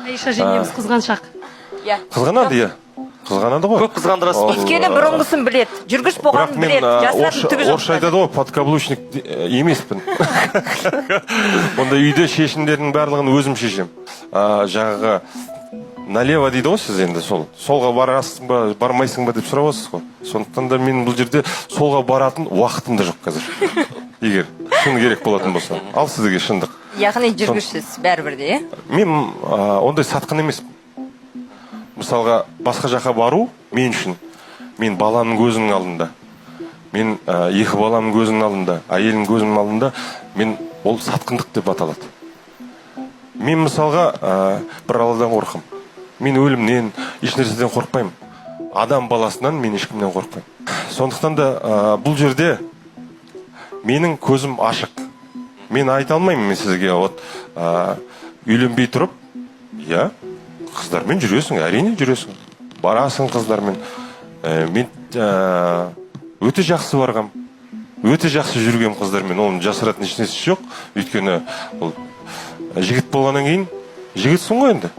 Айша жеңгеміз қызғаншақ. Иә. Қызғанады, иә. Қызғанады ғой. Көп қызғандырасыз ғой. Өйткені бұрынғысын білет, жүргіш Бірақ болғанын мен білет, жасыратын түгі орысша жоқ. айтады ғой, подкаблучник емеспін. Онда үйде шешімдердің барлығын өзім шешем. Жаңағы налево дейді ғой сіз енді сол. Солға барасың ба, бармайсың ба деп сұрап отырсыз ғой. Сондықтан да мен бұл жерде солға баратын уақытым да жоқ қазір. Егер шын керек болатын болса. Ал сізге шындық. Яғни жүргішсіз бәрібір де, Мен ондай сатқын емеспін. Мысалға, басқа жаққа бару мен үшін, мен баламның көзінің алдында, мен екі баламның көзінің алдында, әйелдің көзінің алдында, мен ол сатқындық деп аталады. Мен мысалға бір Алладан қорқам. Мен өлімнен, ешнәрседен қорқпаймын. Адам баласынан мен ешкімнен қорқпаймын. Сондықтан да бұл жерде менің көзім ашық. Мен айта алмаймын мен сізге, үйленбей тұрып, иә, қыздармен жүресің, әрине жүресің. Барасың қыздармен. Мен өте жақсы барғам. Өте жақсы жүргем қыздармен. Оның жасыратын ешнәрсесі жоқ. Өйткені жігіт болғаннан кейін жігітсің ғой енді.